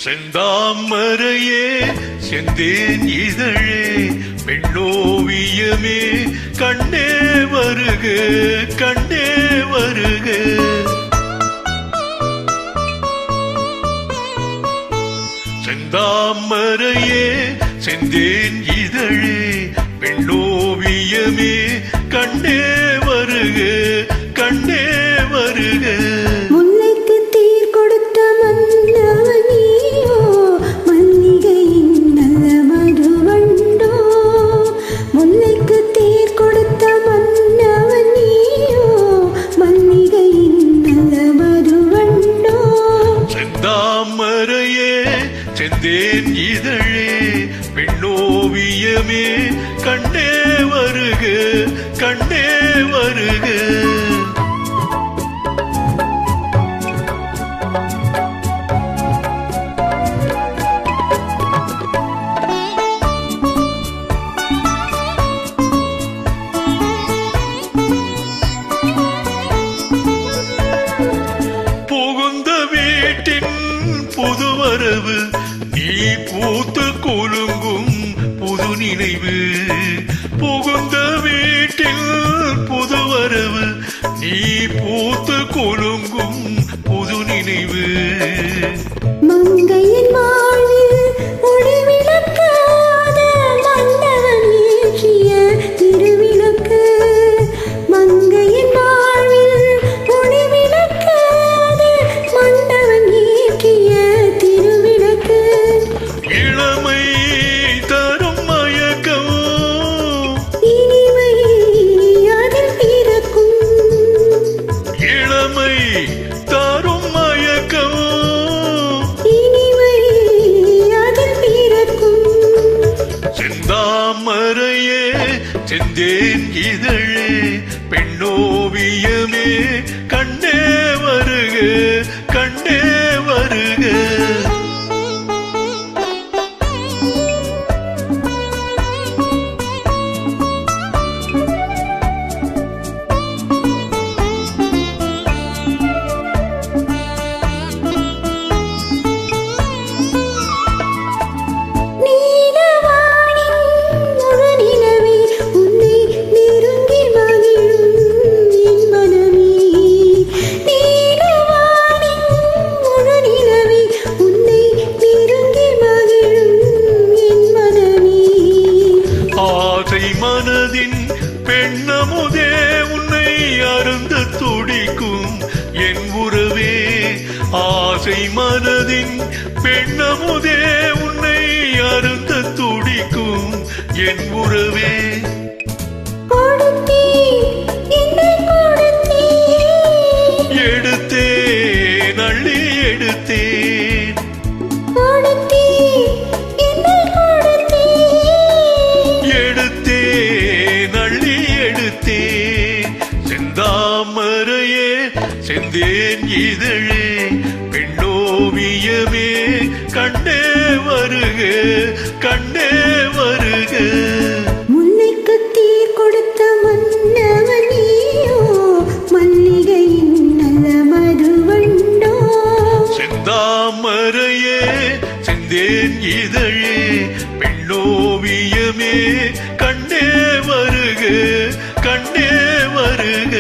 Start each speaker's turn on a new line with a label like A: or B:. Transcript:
A: செந்தாமரையே செந்தேன் இதழே பெண்ணோவியமே கண்ணே வருக கண்ணே வருக. செந்தாமரையே செந்தேன் இதழே பெண்ணோவியமே கண்ணே வருக கண்ணே வருக. செந்தேன் இதழே பெண்ணோவியமே கண்ணே வருக கண்ணே வருக. புகுந்த வீட்டின் புதுவரவு நீ பூத்து குலுங்கும் புது நினைவு. புகுந்த வீட்டில் புதுவரவு நீ பூத்து குலுங்கும் புது நினைவு.
B: மங்கையின் வாழ்வில் ஒளிவிளக்காத மன்னவன் ஏற்றிய திருவிளக்கு. மங்கையின் வாழ்வில் ஒளிவிளக்காத மன்னவன் ஏற்றிய திருவிளக்கு.
A: இளமை தரும் மயக்கம்
B: இனிமை அதில் பிறக்கும்.
A: இளமை தரும் மயக்கம்
B: இனிமை அதில் பிறக்கும்.
A: செந்தாமரையே செந்தேன் இதழே பெண்ணோவியமே கண்ணே வருக கண்ணே வருக. மனதின் பெண்ணமுதே உன்னை அருந்த துடிக்கும் என் உறவே. ஆசை மனதின் பெண்ணமுதே உன்னை அருந்த துடிக்கும் என் உறவே. எடுத்தேன் அள்ளி எடுத்தேன் செந்தாமரையே செந்தேன் இதழே பெண்ணோவியமே கண்ணே வருக கண்ணே வருக.
B: முல்லைக்கு தீர் கொடுத்த மன்னவன் நீயோ மல்லிகையின் நல்ல மதுவண்டோ.
A: செந்தாமரையே செந்தேன் இதழே பெண்ணோவியமே கண்ணே வருக கண்ணே வருக.